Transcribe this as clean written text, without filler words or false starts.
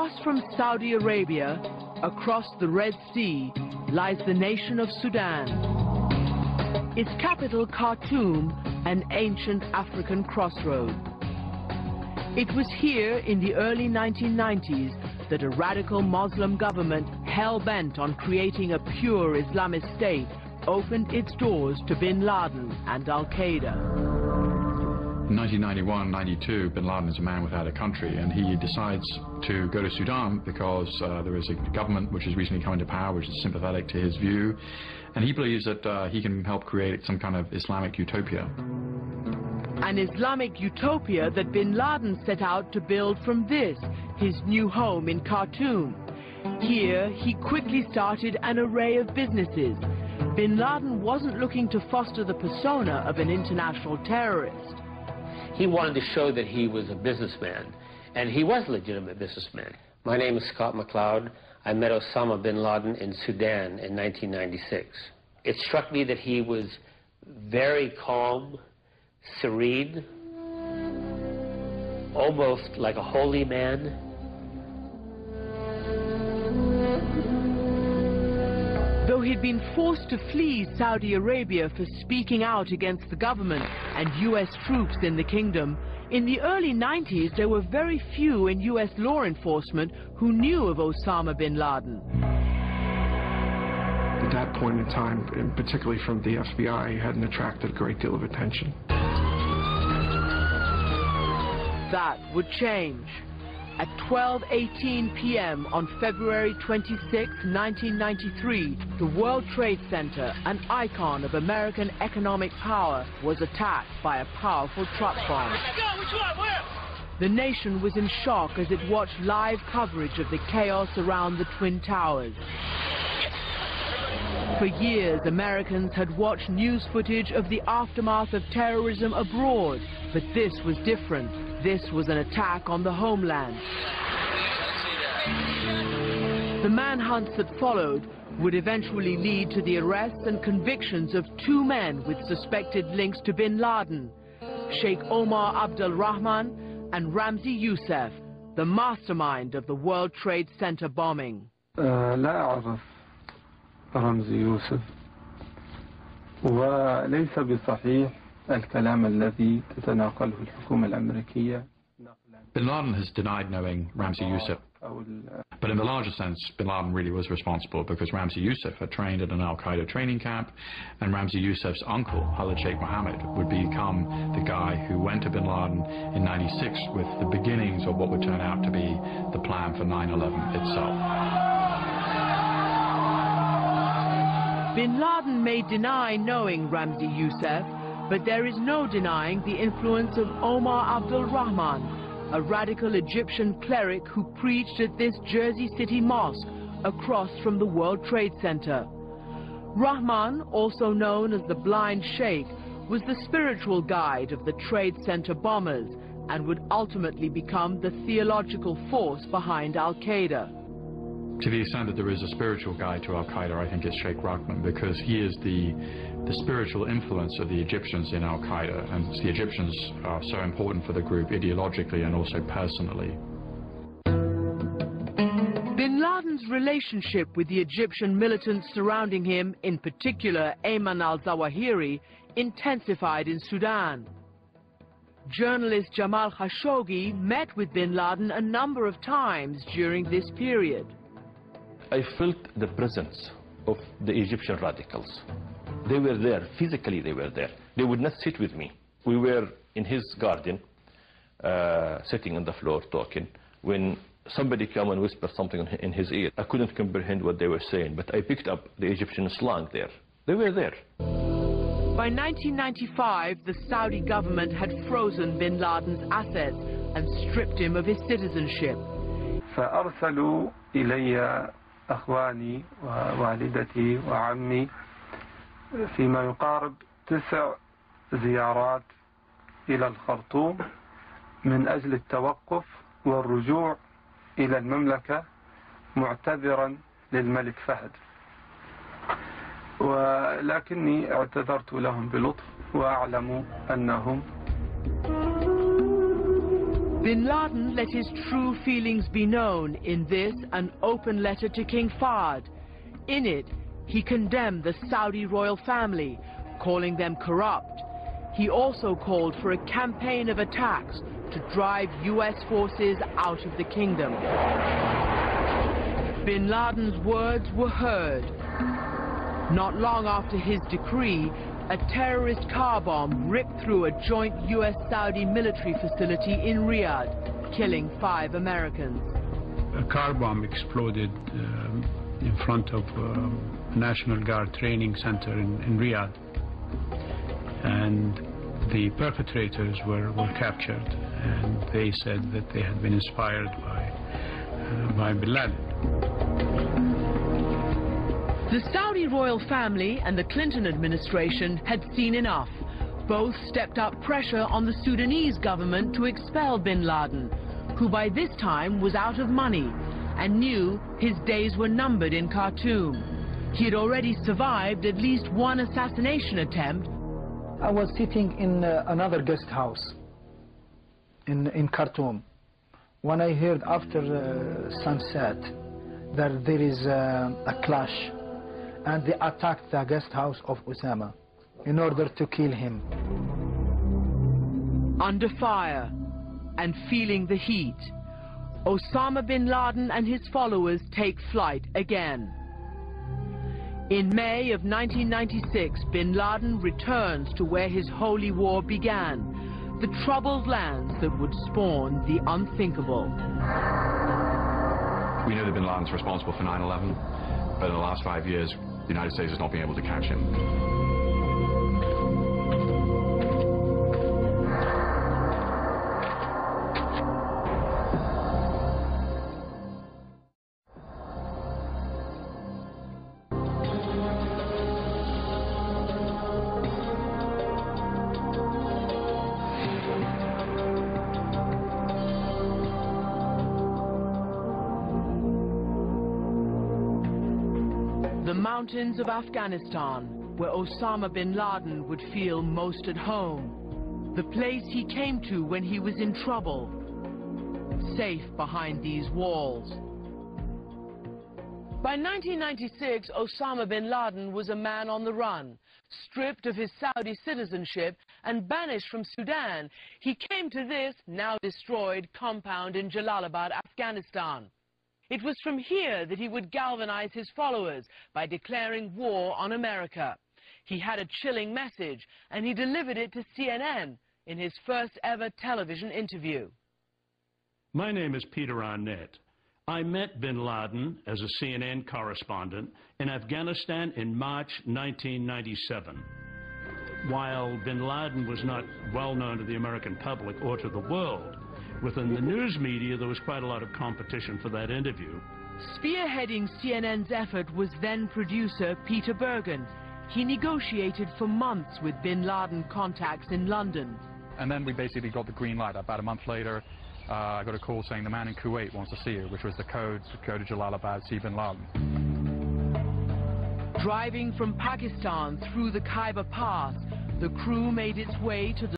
Across from Saudi Arabia, across the Red Sea, lies the nation of Sudan. Its capital, Khartoum, an ancient African crossroad. It was here in the early 1990s that a radical Muslim government hell-bent on creating a pure Islamist state opened its doors to bin Laden and Al-Qaeda. In 1991-92, bin Laden is a man without a country, and he decides to go to Sudan because there is a government which has recently come into power which is sympathetic to his view, and he believes that he can help create some kind of Islamic utopia. An Islamic utopia that bin Laden set out to build from this, his new home in Khartoum. Here, he quickly started an array of businesses. Bin Laden wasn't looking to foster the persona of an international terrorist. He wanted to show that he was a businessman, and he was a legitimate businessman. My name is Scott McLeod. I met Osama bin Laden in Sudan in 1996. It struck me that he was very calm, serene, almost like a holy man. Though he'd been forced to flee Saudi Arabia for speaking out against the government and U.S. troops in the kingdom, in the early 90s there were very few in U.S. law enforcement who knew of Osama bin Laden. At that point in time, and particularly from the FBI, he hadn't attracted a great deal of attention. That would change. At 12:18 p.m. on February 26, 1993, the World Trade Center, an icon of American economic power, was attacked by a powerful truck bomb. The nation was in shock as it watched live coverage of the chaos around the Twin Towers. For years, Americans had watched news footage of the aftermath of terrorism abroad, but this was different. This was an attack on the homeland. The manhunts that followed would eventually lead to the arrests and convictions of two men with suspected links to bin Laden, Sheikh Omar Abdul Rahman and Ramzi Youssef, the mastermind of the World Trade Center bombing. لا أعرف رمزي يوسف وليس بصحيح الكلام الذي تتناقله الحكومة الأمريكية. Bin Laden has denied knowing Ramzi Youssef, but in the larger sense, bin Laden really was responsible because Ramzi Youssef had trained at an Al-Qaeda training camp, and Ramzi Youssef's uncle, Khalid Sheikh Mohammed, would become the guy who went to bin Laden in '96 with the beginnings of what would turn out to be the plan for 9/11 itself. Bin Laden may deny knowing Ramzi Youssef, but there is no denying the influence of Omar Abdul Rahman, a radical Egyptian cleric who preached at this Jersey City mosque across from the World Trade Center. Rahman, also known as the Blind Sheikh, was the spiritual guide of the Trade Center bombers and would ultimately become the theological force behind Al-Qaeda. To the extent that there is a spiritual guide to Al-Qaeda, I think it's Sheikh Rahman, because he is the spiritual influence of the Egyptians in Al-Qaeda, and the Egyptians are so important for the group ideologically and also personally. Bin Laden's relationship with the Egyptian militants surrounding him, in particular Ayman al-Zawahiri, intensified in Sudan. Journalist Jamal Khashoggi met with bin Laden a number of times during this period. I felt the presence of the Egyptian radicals. They were there, physically they were there. They would not sit with me. We were in his garden, sitting on the floor talking, when somebody came and whispered something in his ear. I couldn't comprehend what they were saying, but I picked up the Egyptian slang there. They were there. By 1995, the Saudi government had frozen bin Laden's assets and stripped him of his citizenship. فأرسلوا إلي أخواني ووالدتي وعمي فيما يقارب 9 زيارات إلى الخرطوم من أجل التوقف والرجوع إلى المملكة معتذرا للملك فهد، ولكني اعتذرت لهم بلطف وأعلم أنهم. Bin Laden let his true feelings be known in this, an open letter to King Fahd. In it, he condemned the Saudi royal family, calling them corrupt. He also called for a campaign of attacks to drive US forces out of the kingdom. Bin Laden's words were heard. Not long after his decree, a terrorist car bomb ripped through a joint US-Saudi military facility in Riyadh, killing 5 Americans. A car bomb exploded in front of a National Guard training center in Riyadh, and the perpetrators were captured, and they said that they had been inspired by Bin Laden. The Saudi royal family and the Clinton administration had seen enough. Both stepped up pressure on the Sudanese government to expel Bin Laden, who by this time was out of money and knew his days were numbered in Khartoum. He had already survived at least one assassination attempt. I was sitting in another guest house in Khartoum when I heard after sunset that there is a clash, and they attacked the guest house of USAMA in order to kill him. Under fire and feeling the heat, Osama bin Laden and his followers take flight again. In May of 1996, bin Laden returns to where his holy war began, the troubled lands that would spawn the unthinkable. We know that bin Laden's responsible for 9/11, but in the last 5 years, the United States has not been able to catch him. The mountains of Afghanistan, where Osama bin Laden would feel most at home. The place he came to when he was in trouble. Safe behind these walls. By 1996, Osama bin Laden was a man on the run. Stripped of his Saudi citizenship and banished from Sudan, he came to this, now destroyed, compound in Jalalabad, Afghanistan. It was from here that he would galvanize his followers by declaring war on America. He had a chilling message, and he delivered it to CNN in his first ever television interview. My name is Peter Arnett. I met bin Laden as a CNN correspondent in Afghanistan in March 1997. While bin Laden was not well known to the American public or to the world, within the news media there was quite a lot of competition for that interview. Spearheading CNN's effort was then producer Peter Bergen. He negotiated for months with bin Laden contacts in London. And then we basically got the green light. About a month later, I got a call saying the man in Kuwait wants to see you, which was the code to go to Jalalabad, see bin Laden. Driving from Pakistan through the Khyber Pass, the crew made its way to the